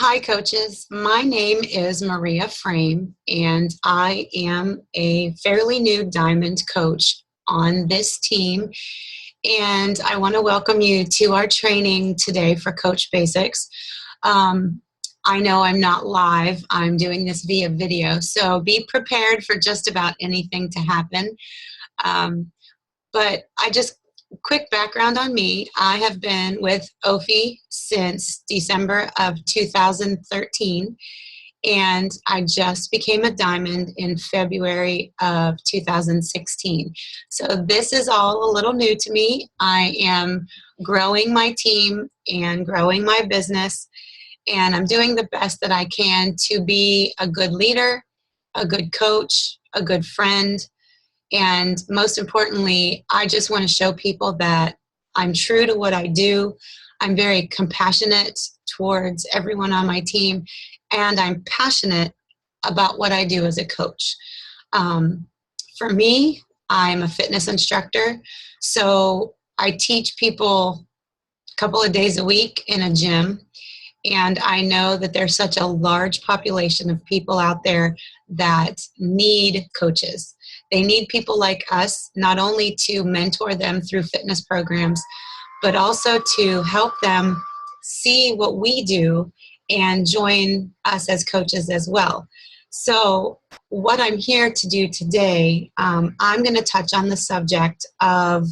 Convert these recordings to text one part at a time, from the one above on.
Hi, coaches. My name is Maria Frame, and I am a fairly new diamond coach on this team. And I want to welcome you to our training today for Coach Basics. I know I'm not live. I'm doing this via video, so be prepared for just about anything to happen. But quick background on me. I have been with OFI since December of 2013, and I just became a diamond in February of 2016. So this is all a little new to me. I am growing my team and growing my business, and I'm doing the best that I can to be a good leader, a good coach, a good friend, and most importantly, I just want to show people that I'm true to what I do. I'm very compassionate towards everyone on my team, and I'm passionate about what I do as a coach. For me, I'm a fitness instructor, so I teach people a couple of days a week in a gym. And I know that there's such a large population of people out there that need coaches. They need people like us, not only to mentor them through fitness programs, but also to help them see what we do and join us as coaches as well. So what I'm here to do today, I'm going to touch on the subject of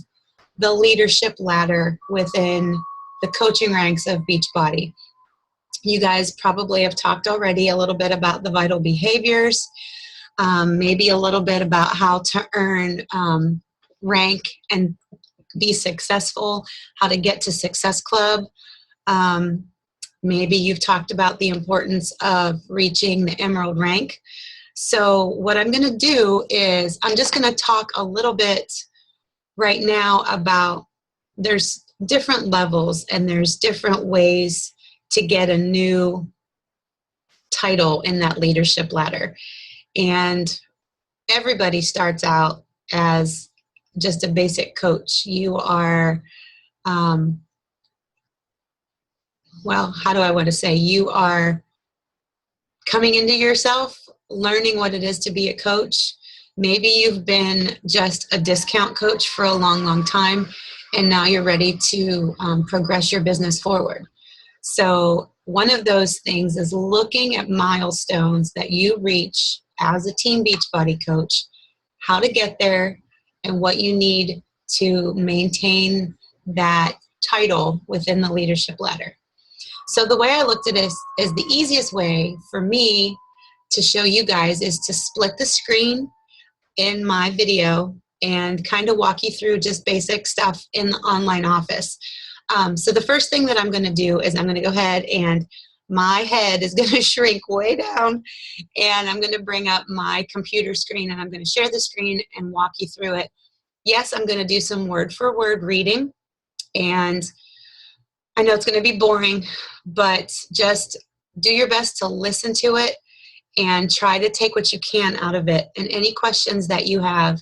the leadership ladder within the coaching ranks of Beachbody. You guys probably have talked already a little bit about the vital behaviors, maybe a little bit about how to earn rank and be successful, how to get to Success Club. Maybe you've talked about the importance of reaching the Emerald rank. So what I'm going to do is I'm just going to talk a little bit right now about there's different levels and there's different ways to get a new title in that leadership ladder. And everybody starts out as just a basic coach. You are, well, how do I want to say? You are coming into yourself, learning what it is to be a coach. Maybe you've been just a discount coach for a long, long time, and now you're ready to progress your business forward. So one of those things is looking at milestones that you reach as a Team Beachbody coach, how to get there, and what you need to maintain that title within the leadership ladder. So the way I looked at this is the easiest way for me to show you guys is to split the screen in my video and kind of walk you through just basic stuff in the online office. So the first thing that I'm going to do is I'm going to go ahead and my head is going to shrink way down, and I'm going to bring up my computer screen and I'm going to share the screen and walk you through it. Yes, I'm going to do some word for word reading, and I know it's going to be boring, but just do your best to listen to it and try to take what you can out of it. And any questions that you have,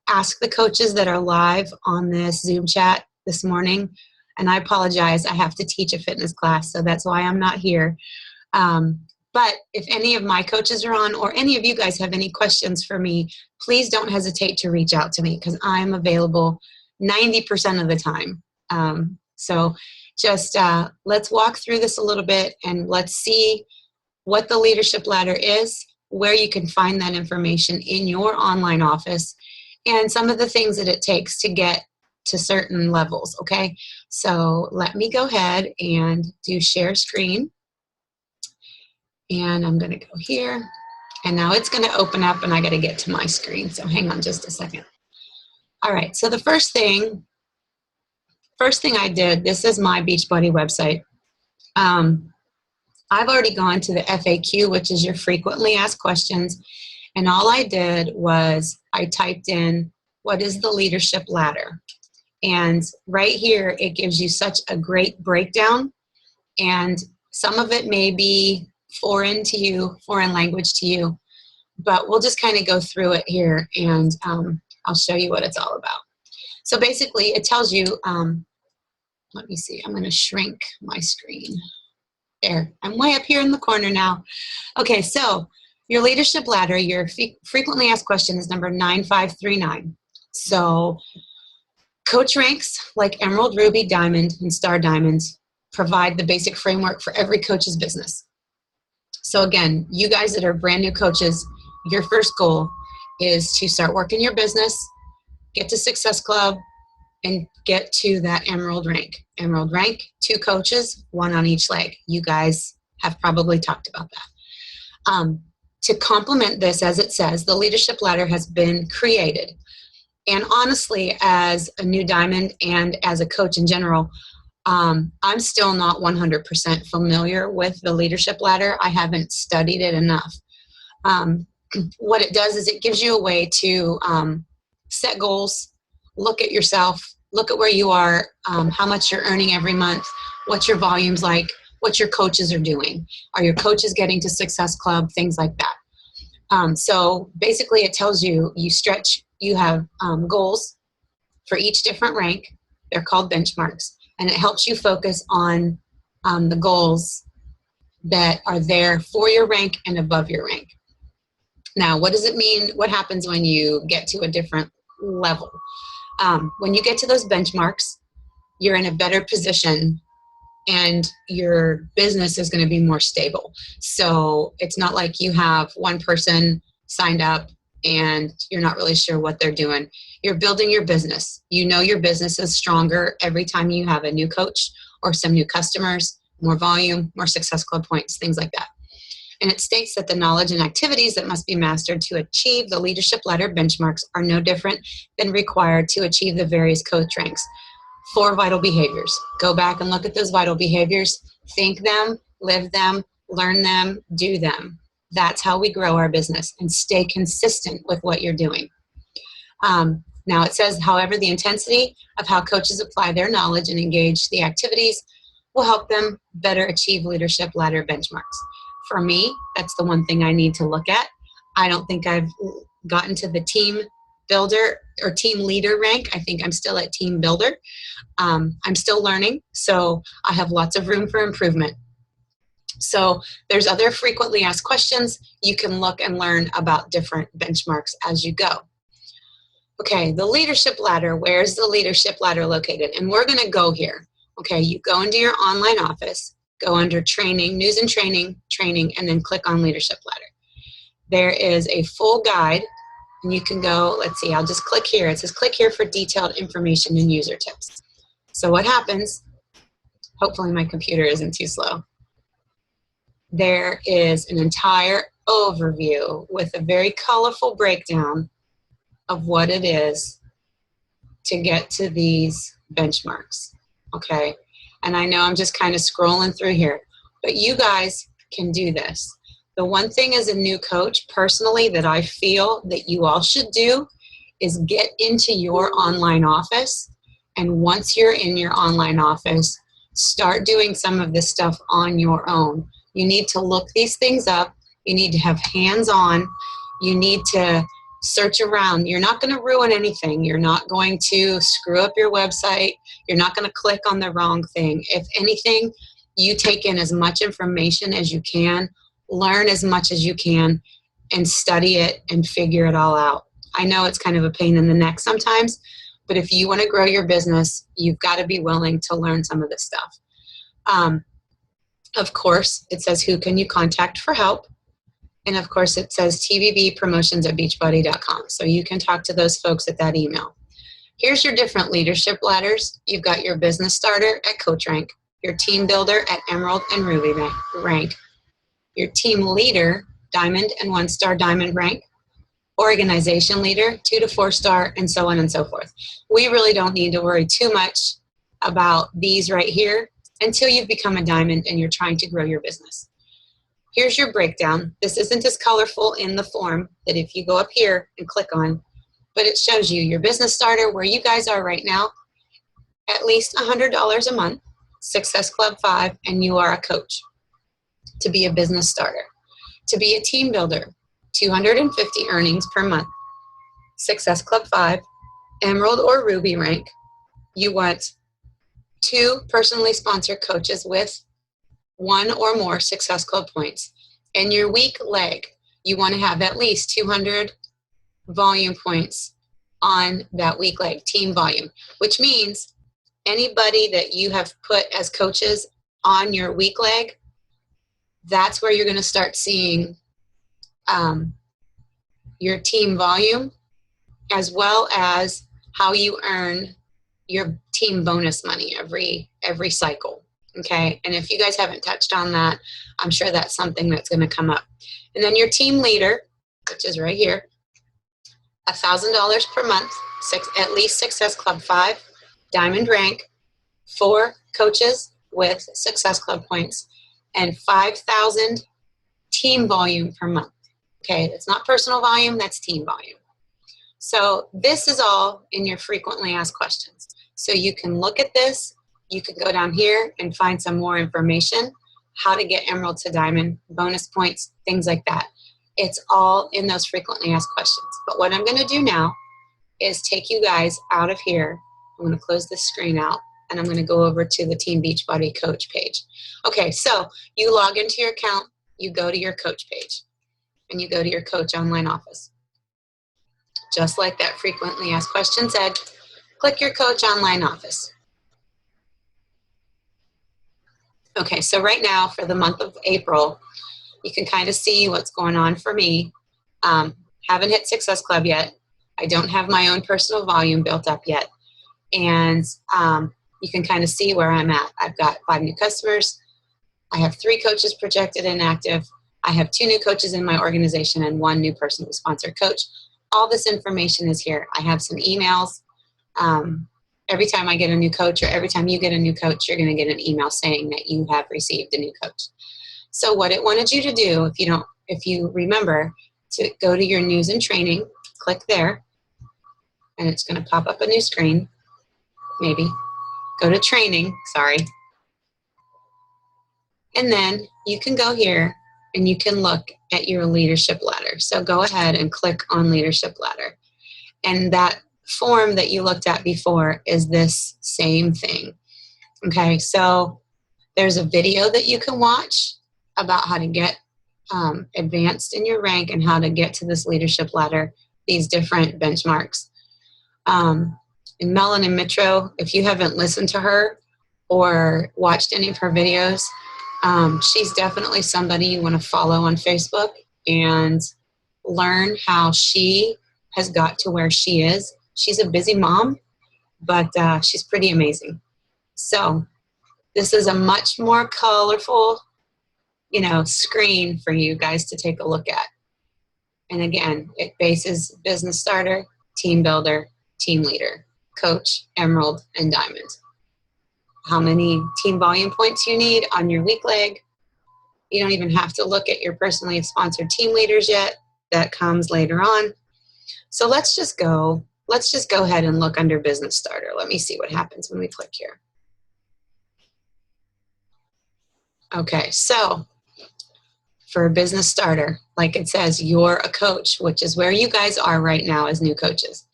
ask the coaches that are live on this Zoom chat this morning. And I apologize, I have to teach a fitness class, so that's why I'm not here. But if any of my coaches are on, or any of you guys have any questions for me, please don't hesitate to reach out to me, because I'm available 90% of the time. So just let's walk through this a little bit, and let's see what the leadership ladder is, where you can find that information in your online office, and some of the things that it takes to get to certain levels, okay? So let me go ahead and do share screen. And I'm gonna go here. And now it's gonna open up and I gotta get to my screen. So hang on just a second. All right, so the first thing I did, this is my Beachbody website. I've already gone to the FAQ, which is your frequently asked questions. And all I did was I typed in, what is the leadership ladder? And right here, it gives you such a great breakdown. And some of it may be foreign to you, foreign language to you, but we'll just kind of go through it here, and I'll show you what it's all about. So basically, it tells you, let me see, I'm going to shrink my screen. There, I'm way up here in the corner now. Okay, so your leadership ladder, your frequently asked question is number 9539. So coach ranks like Emerald, Ruby, Diamond, and Star Diamonds provide the basic framework for every coach's business. So again, you guys that are brand new coaches, your first goal is to start working your business, get to Success Club, and get to that Emerald rank. Emerald rank, 2 coaches, 1 on each leg. You guys have probably talked about that. To complement this, as it says, the leadership ladder has been created. And honestly, as a new diamond and as a coach in general, I'm still not 100% familiar with the leadership ladder. I haven't studied it enough. What it does is it gives you a way to set goals, look at yourself, look at where you are, how much you're earning every month, what your volume's like, what your coaches are doing. Are your coaches getting to Success Club, things like that. So basically it tells you, you have goals for each different rank. They're called benchmarks. And it helps you focus on the goals that are there for your rank and above your rank. Now, what does it mean? What happens when you get to a different level? When you get to those benchmarks, you're in a better position and your business is going to be more stable. So it's not like you have one person signed up and you're not really sure what they're doing. You're building your business. You know your business is stronger every time you have a new coach or some new customers, more volume, more Success Club points, things like that. And it states that the knowledge and activities that must be mastered to achieve the leadership ladder benchmarks are no different than required to achieve the various coach ranks. 4 vital behaviors. Go back and look at those vital behaviors. Think them, live them, learn them, do them. That's how we grow our business and stay consistent with what you're doing. Now it says, however, the intensity of how coaches apply their knowledge and engage the activities will help them better achieve leadership ladder benchmarks. For me, that's the one thing I need to look at. I don't think I've gotten to the team builder or team leader rank. I think I'm still at team builder. I'm still learning, so I have lots of room for improvement. So there's other frequently asked questions. You can look and learn about different benchmarks as you go. Okay, the leadership ladder. Where's the leadership ladder located? And we're going to go here. Okay, you go into your online office, go under training, news and training, and then click on leadership ladder. There is a full guide, and you can go, let's see, I'll just click here. It says click here for detailed information and user tips. So what happens, hopefully my computer isn't too slow. There is an entire overview with a very colorful breakdown of what it is to get to these benchmarks, okay? And I know I'm just kind of scrolling through here, but you guys can do this. The one thing as a new coach, personally, that I feel that you all should do is get into your online office. And once you're in your online office, start doing some of this stuff on your own. You need to look these things up. You need to have hands-on. You need to search around. You're not going to ruin anything. You're not going to screw up your website. You're not going to click on the wrong thing. If anything, you take in as much information as you can, learn as much as you can, and study it and figure it all out. I know it's kind of a pain in the neck sometimes, but if you want to grow your business, you've got to be willing to learn some of this stuff. Of course, it says who can you contact for help. And of course, it says tbbpromotions@beachbody.com. So you can talk to those folks at that email. Here's your different leadership ladders. You've got your business starter at coach rank, your team builder at emerald and ruby rank, your team leader, diamond and 1-star diamond rank, organization leader, 2 to 4-star, and so on and so forth. We really don't need to worry too much about these right here until you've become a diamond and you're trying to grow your business. Here's your breakdown. This isn't as colorful in the form that if you go up here and click on, but it shows you your business starter, where you guys are right now, at least $100 a month, Success Club 5, and you are a coach. To be a business starter. To be a team builder, 250 earnings per month, Success Club 5, Emerald or Ruby rank. You want 2 personally sponsored coaches with one or more Success Club points. And your weak leg, you want to have at least 200 volume points on that weak leg, team volume, which means anybody that you have put as coaches on your weak leg, that's where you're going to start seeing your team volume, as well as how you earn your team bonus money every cycle. Okay, and if you guys haven't touched on that, I'm sure that's something that's going to come up. And then your team leader, which is right here, $1,000 per month, at least Success Club 5, Diamond rank, 4 coaches with Success Club points, and 5,000 team volume per month. Okay, it's not personal volume, that's team volume. So this is all in your frequently asked questions. So you can look at this, you can go down here and find some more information, how to get Emerald to Diamond, bonus points, things like that. It's all in those frequently asked questions. But what I'm going to do now is take you guys out of here. I'm going to close this screen out, and I'm going to go over to the Team Beachbody coach page. Okay, so you log into your account, you go to your coach page, and you go to your coach online office. Just like that frequently asked question said, click your coach online office. Okay, so right now for the month of April, you can kind of see what's going on for me. Haven't hit Success Club yet. I don't have my own personal volume built up yet. And you can kind of see where I'm at. I've got 5 new customers. I have 3 coaches projected and active. I have 2 new coaches in my organization and 1 new personally sponsored coach. All this information is here. I have some emails. Every time I get a new coach, or every time you get a new coach, you're going to get an email saying that you have received a new coach. So what it wanted you to do, if you remember, to go to your news and training, click there, and it's going to pop up a new screen. Maybe go to training, sorry. And then you can go here and you can look at your leadership ladder. So go ahead and click on leadership ladder. And that form that you looked at before is this same thing. Okay, so there's a video that you can watch about how to get advanced in your rank and how to get to this leadership ladder, these different benchmarks. And Melanie Mitro, if you haven't listened to her or watched any of her videos, she's definitely somebody you want to follow on Facebook and learn how she has got to where she is. She's a busy mom, but she's pretty amazing. So this is a much more colorful, screen for you guys to take a look at. And again, it bases business starter, team builder, team leader, coach, emerald, and diamond. How many team volume points you need on your weak leg. You don't even have to look at your personally sponsored team leaders yet. That comes later on. So let's just go ahead and look under business starter. Let me see what happens when we click here. Okay, so for business starter, like it says, you're a coach, which is where you guys are right now as new coaches.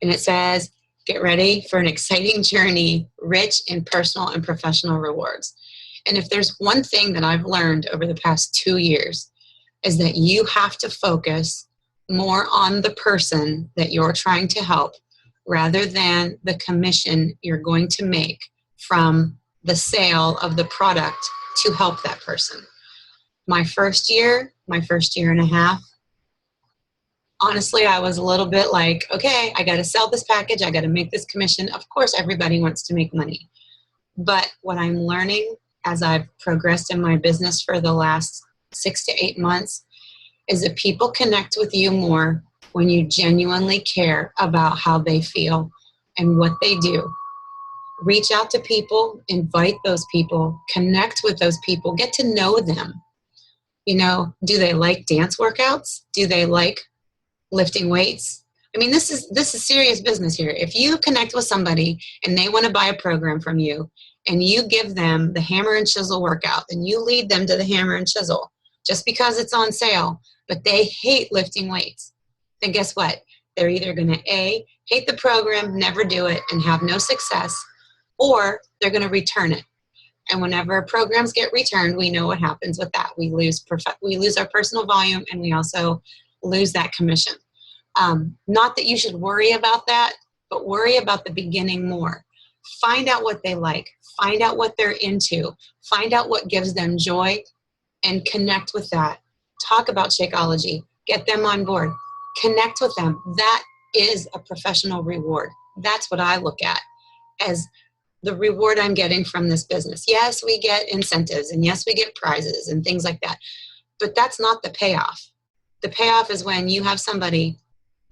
And it says, get ready for an exciting journey, rich in personal and professional rewards. And if there's one thing that I've learned over the past 2 years, is that you have to focus more on the person that you're trying to help rather than the commission you're going to make from the sale of the product to help that person. My first year and a half, honestly, I was a little bit like, okay, I got to sell this package. I got to make this commission. Of course, everybody wants to make money. But what I'm learning as I've progressed in my business for the last 6 to 8 months is that people connect with you more when you genuinely care about how they feel and what they do. Reach out to people, invite those people, connect with those people, get to know them. Do they like dance workouts? Do they like lifting weights? I mean, this is serious business here. If you connect with somebody and they want to buy a program from you and you give them the hammer and chisel workout and you lead them to the hammer and chisel just because it's on sale, but they hate lifting weights, then guess what? They're either going to A, hate the program, never do it, and have no success, or they're going to return it. And whenever programs get returned, we know what happens with that. We lose our personal volume, and we also lose that commission. Not that you should worry about that, but worry about the beginning more. Find out what they like. Find out what they're into. Find out what gives them joy and connect with that. Talk about Shakeology. Get them on board. Connect with them. That is a professional reward. That's what I look at as the reward I'm getting from this business. Yes, we get incentives, and yes, we get prizes and things like that, but that's not the payoff. The payoff is when you have somebody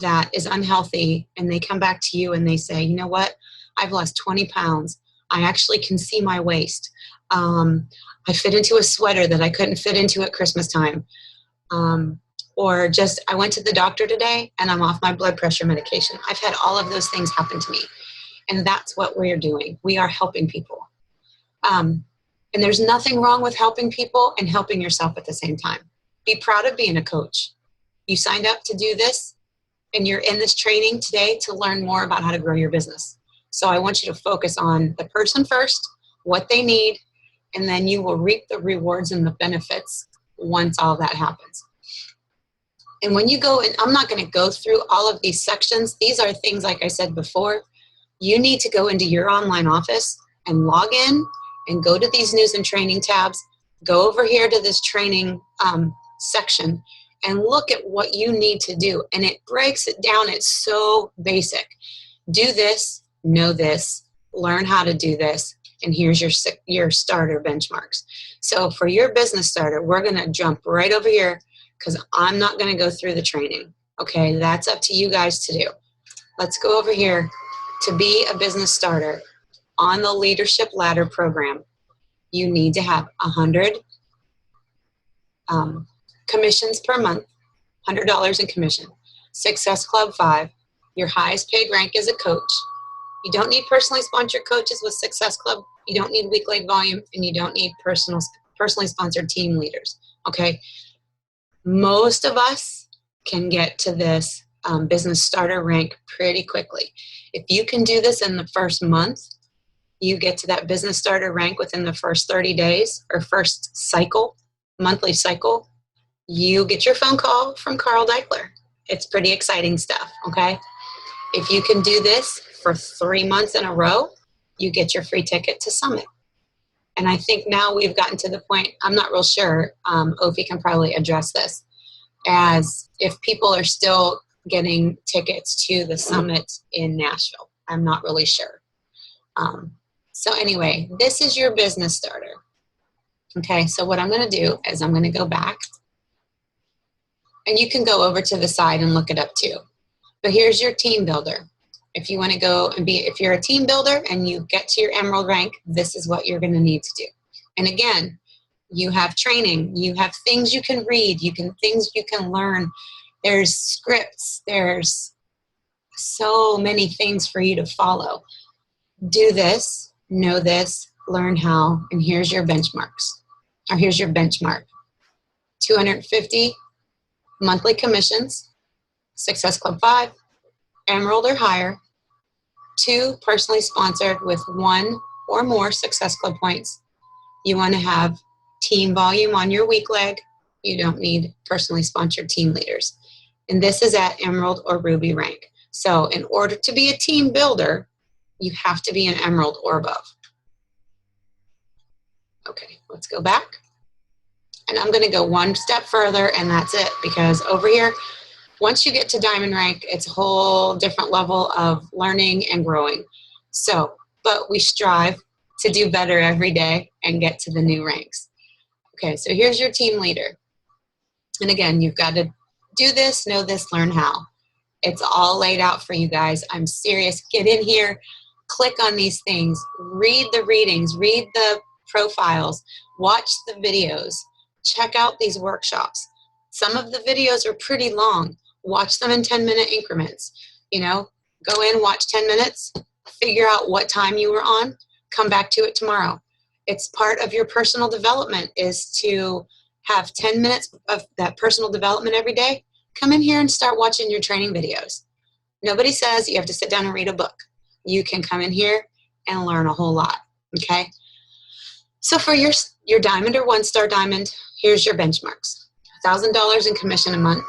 that is unhealthy and they come back to you and they say, you know what, I've lost 20 pounds. I actually can see my waist. I fit into a sweater that I couldn't fit into at Christmas time. Or just, I went to the doctor today and I'm off my blood pressure medication. I've had all of those things happen to me. And that's what we're doing. We are helping people. And there's nothing wrong with helping people and helping yourself at the same time. Be proud of being a coach. You signed up to do this, and you're in this training today to learn more about how to grow your business. So I want you to focus on the person first, what they need, and then you will reap the rewards and the benefits once all that happens. And when you go, and I'm not going to go through all of these sections. These are things, like I said before, you need to go into your online office and log in and go to these news and training tabs. Go over here to this training section and look at what you need to do. And it breaks it down. It's so basic. Do this, know this, learn how to do this, and here's your starter benchmarks. So for your business starter, we're going to jump right over here because I'm not going to go through the training. Okay, that's up to you guys to do. Let's go over here. To be a business starter on the Leadership Ladder program, you need to have 100 commissions per month, $100 in commission. Success Club 5, your highest paid rank as a coach. You don't need personally sponsored coaches with Success Club. You don't need weekly volume, and you don't need personally sponsored team leaders. Okay, most of us can get to this business starter rank pretty quickly. If you can do this in the first month, you get to that business starter rank within the first 30 days or first cycle, monthly cycle, you get your phone call from Carl Deichler. It's pretty exciting stuff, okay? If you can do this for 3 months in a row, you get your free ticket to Summit. And I think now we've gotten to the point, I'm not real sure, Ophi can probably address this, as if people are still getting tickets to the Summit in Nashville. I'm not really sure. So anyway, this is your business starter. Okay, so what I'm going to do is I'm going to go back. And you can go over to the side and look it up too. But here's your team builder. If you want to go and if you're a team builder and you get to your Emerald rank, this is what you're going to need to do. And again, you have training, you have things you can read, things you can learn. There's scripts, there's so many things for you to follow. Do this, know this, learn how, and here's your benchmarks. Or here's your benchmark. 250 monthly commissions, Success Club 5, Emerald or higher, 2 personally sponsored with 1 or more Success Club points. You want to have team volume on your weak leg. You don't need personally sponsored team leaders. And this is at Emerald or Ruby rank. So in order to be a team builder, you have to be an Emerald or above. Okay, let's go back. And I'm going to go one step further, and that's it. Because over here, once you get to Diamond rank, it's a whole different level of learning and growing. So, but we strive to do better every day and get to the new ranks. Okay, so here's your team leader. And again, you've got to do this, know this, learn how. It's all laid out for you guys. I'm serious. Get in here, click on these things, read the readings, read the profiles, watch the videos, check out these workshops. Some of the videos are pretty long. Watch them in 10-minute increments. You know, go in, watch 10 minutes, figure out what time you were on, come back to it tomorrow. It's part of your personal development is to have 10 minutes of that personal development every day. Come in here and start watching your training videos. Nobody says you have to sit down and read a book. You can come in here and learn a whole lot, okay? So for your diamond or 1-star diamond, here's your benchmarks. $1,000 in commission a month,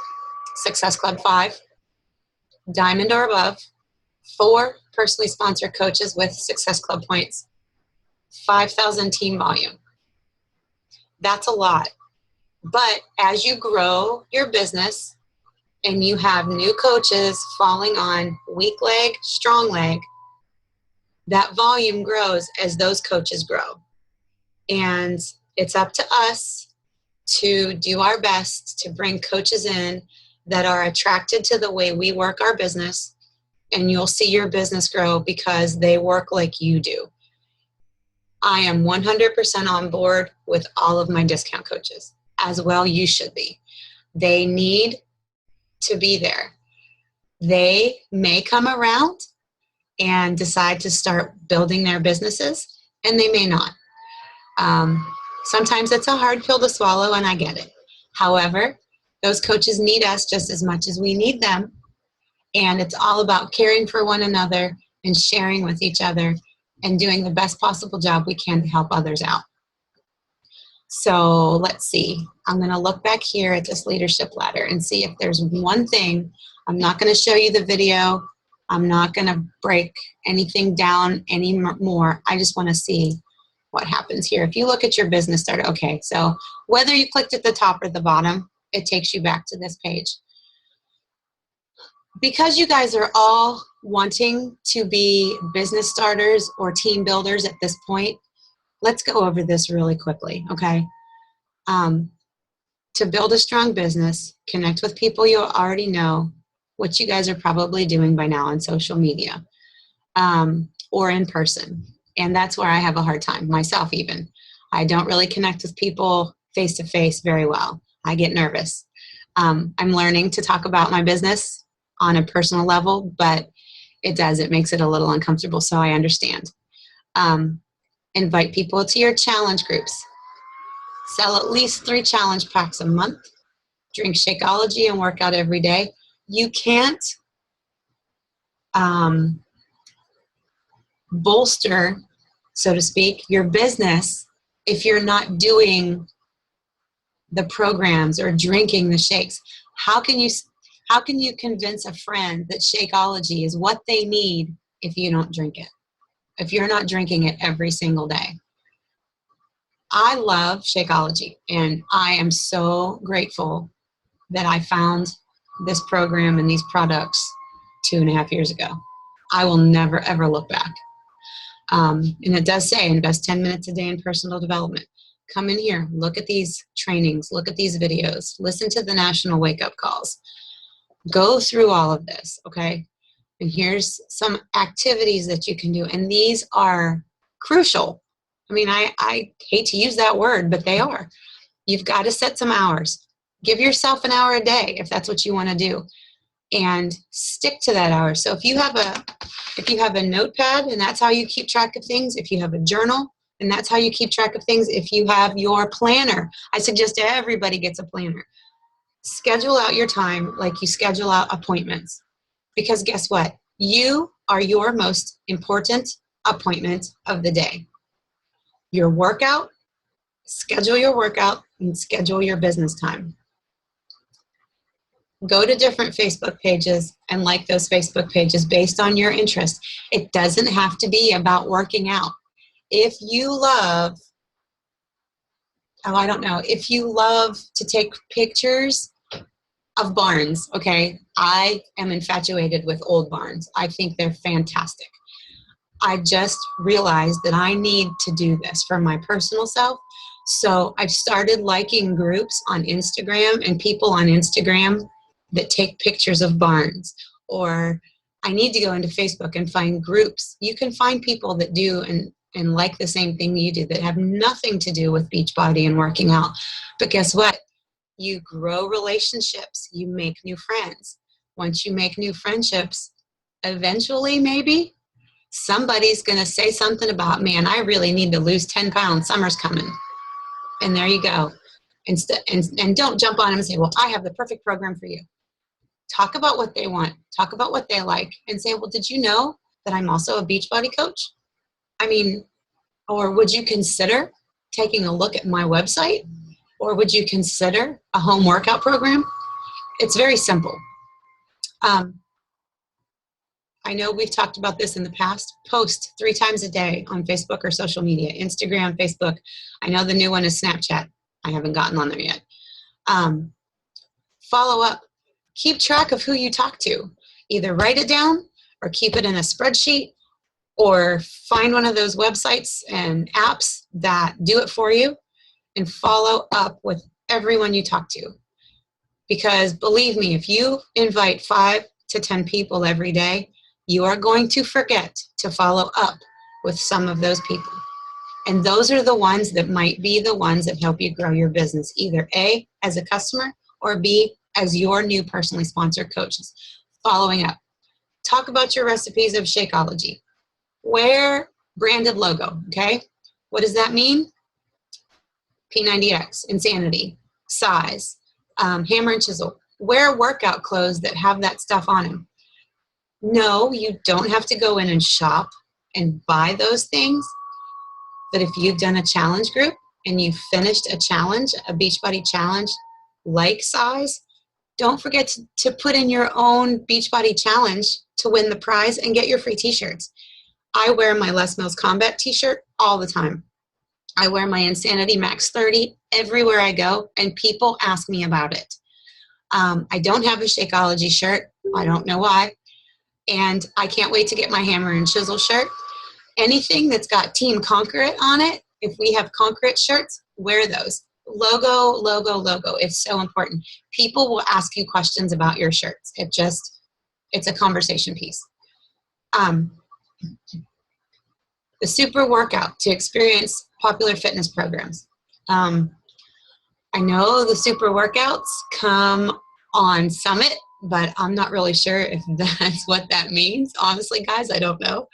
Success Club 5, diamond or above, 4 personally sponsored coaches with Success Club points, 5,000 team volume. That's a lot. But as you grow your business and you have new coaches falling on weak leg, strong leg, that volume grows as those coaches grow. And it's up to us to do our best to bring coaches in that are attracted to the way we work our business, and you'll see your business grow because they work like you do. I am 100% on board with all of my discount coaches. As well, you should be. They need to be there. They may come around and decide to start building their businesses, and they may not. Sometimes it's a hard pill to swallow, and I get it. However, those coaches need us just as much as we need them, and it's all about caring for one another and sharing with each other and doing the best possible job we can to help others out. So let's see. I'm going to look back here at this leadership ladder and see if there's one thing. I'm not going to show you the video. I'm not going to break anything down anymore. I just want to see what happens here. If you look at your business starter, okay, so whether you clicked at the top or the bottom, it takes you back to this page. Because you guys are all wanting to be business starters or team builders at this point, let's go over this really quickly, okay? To build a strong business, connect with people you already know, which you guys are probably doing by now on social media or in person. And that's where I have a hard time, myself even. I don't really connect with people face-to-face very well. I get nervous. I'm learning to talk about my business on a personal level, but it makes it a little uncomfortable, so I understand. Invite people to your challenge groups. Sell at least 3 challenge packs a month. Drink Shakeology and work out every day. You can't bolster, so to speak, your business if you're not doing the programs or drinking the shakes. How can you convince a friend that Shakeology is what they need if you don't drink it? If you're not drinking it every single day? I love Shakeology, and I am so grateful that I found this program and these products 2.5 years ago. I will never, ever look back. And it does say invest 10 minutes a day in personal development. Come in here, look at these trainings, look at these videos, listen to the national wake-up calls. Go through all of this, okay? And here's some activities that you can do, and these are crucial. I mean, I hate to use that word, but they are. You've got to set some hours. Give yourself an hour a day if that's what you want to do, and stick to that hour. So if you have a notepad and that's how you keep track of things, if you have a journal and that's how you keep track of things, if you have your planner, I suggest everybody gets a planner. Schedule out your time like you schedule out appointments, because guess what? You are your most important appointment of the day. Your workout, schedule your workout and schedule your business time. Go to different Facebook pages and like those Facebook pages based on your interest. It doesn't have to be about working out. If you love, if you love to take pictures of barns, okay, I am infatuated with old barns. I think they're fantastic. I just realized that I need to do this for my personal self. So I've started liking groups on Instagram and people on Instagram that take pictures of barns. Or I need to go into Facebook and find groups. You can find people that do and like the same thing you do that have nothing to do with Beachbody and working out. But guess what? You grow relationships. You make new friends. Once you make new friendships, eventually maybe somebody's going to say something about, man, I really need to lose 10 pounds. Summer's coming. And there you go. And don't jump on them and say, well, I have the perfect program for you. Talk about what they want. Talk about what they like. And say, well, did you know that I'm also a Beachbody coach? I mean, or would you consider taking a look at my website? Or would you consider a home workout program? It's very simple. I know we've talked about this in the past. Post 3 times a day on Facebook or social media, Instagram, Facebook. I know the new one is Snapchat. I haven't gotten on there yet. Follow up. Keep track of who you talk to. Either write it down or keep it in a spreadsheet, or find one of those websites and apps that do it for you and follow up with everyone you talk to. Because believe me, if you invite 5 to 10 people every day, you are going to forget to follow up with some of those people. And those are the ones that might be the ones that help you grow your business, either A, as a customer, or B, as your new personally sponsored coaches. Following up. Talk about your recipes of Shakeology. Wear branded logo, okay? What does that mean? P90X, Insanity, Size, Hammer and Chisel. Wear workout clothes that have that stuff on them. No, you don't have to go in and shop and buy those things. But if you've done a challenge group and you've finished a challenge, a Beachbody challenge like Size, don't forget to put in your own Beachbody challenge to win the prize and get your free t-shirts. I wear my Les Mills Combat t-shirt all the time. I wear my Insanity Max 30 everywhere I go, and people ask me about it. I don't have a Shakeology shirt. I don't know why. And I can't wait to get my Hammer and Chisel shirt. Anything that's got Team Conquer It on it, if we have Conquer It shirts, wear those. Logo, logo, logo. It's so important. People will ask you questions about your shirts. It's a conversation piece. The super workout to experience popular fitness programs. I know the super workouts come on Summit, but I'm not really sure if that's what that means. Honestly, guys, I don't know.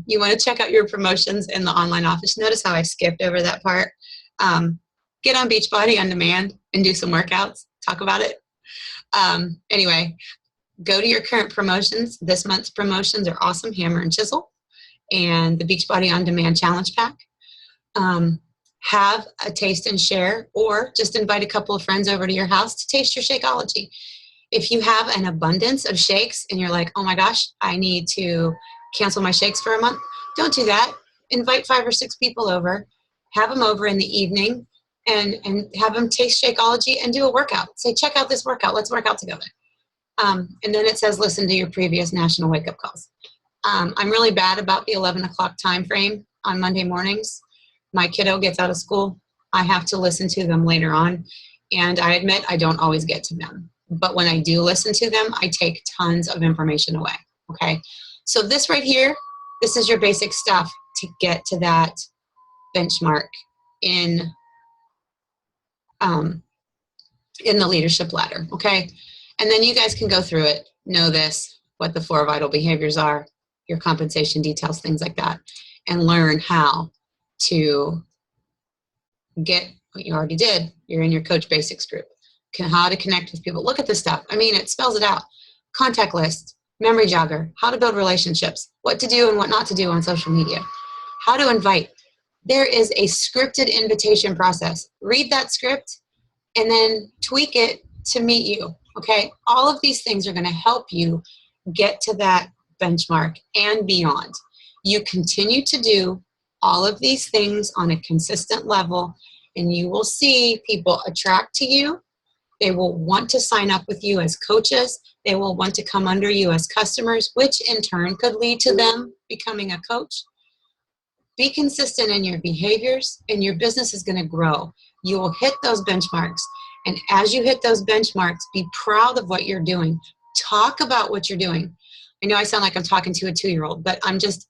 You want to check out your promotions in the online office. Notice how I skipped over that part. Get on Beachbody on demand and do some workouts. Talk about it. Anyway, go to your current promotions. This month's promotions are awesome. Hammer and Chisel and the Beachbody on Demand Challenge Pack. Have a taste and share, or just invite a couple of friends over to your house to taste your Shakeology. If you have an abundance of shakes and you're like, oh my gosh, I need to cancel my shakes for a month, don't do that. Invite 5 or 6 people over, have them over in the evening, and have them taste Shakeology and do a workout. Say, check out this workout. Let's work out together. And then it says, listen to your previous national wake-up calls. I'm really bad about the 11 o'clock time frame on Monday mornings. My kiddo gets out of school. I have to listen to them later on. And I admit I don't always get to them. But when I do listen to them, I take tons of information away. Okay. So this right here, this is your basic stuff to get to that benchmark in the leadership ladder. Okay. And then you guys can go through it, know this, what the 4 vital behaviors are, your compensation details, things like that, and learn how to get what you already did. You're in your Coach Basics group. How to connect with people. Look at this stuff. I mean, it spells it out. Contact list, memory jogger, how to build relationships, what to do and what not to do on social media, how to invite. There is a scripted invitation process. Read that script and then tweak it to meet you. Okay. All of these things are going to help you get to that benchmark and beyond. You continue to do all of these things on a consistent level, and you will see people attract to you. They will want to sign up with you as coaches. They will want to come under you as customers, which in turn could lead to them becoming a coach. Be consistent in your behaviors, and your business is going to grow. You will hit those benchmarks. And as you hit those benchmarks, be proud of what you're doing. Talk about what you're doing. I know I sound like I'm talking to a 2-year-old, but I'm just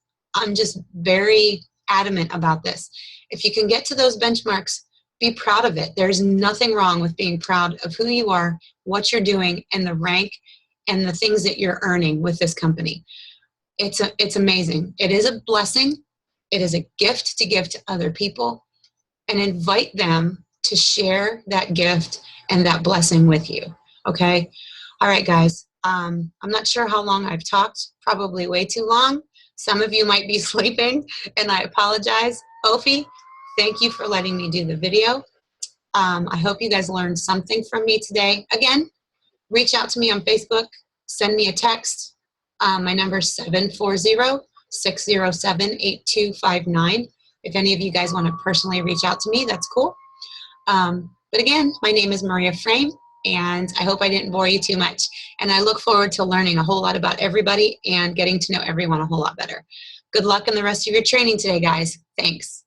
very adamant about this. If you can get to those benchmarks, be proud of it. There's nothing wrong with being proud of who you are, what you're doing, and the rank and the things that you're earning with this company. It's amazing. It is a blessing. It is a gift to give to other people, and invite them to share that gift and that blessing with you. Okay? All right, guys. I'm not sure how long I've talked, probably way too long. Some of you might be sleeping, and I apologize. Ophi, thank you for letting me do the video. I hope you guys learned something from me today. Again, reach out to me on Facebook, send me a text. My number is 740-607-8259. If any of you guys want to personally reach out to me, that's cool. But again, my name is Maria Frame, and I hope I didn't bore you too much. And I look forward to learning a whole lot about everybody and getting to know everyone a whole lot better. Good luck in the rest of your training today, guys. Thanks.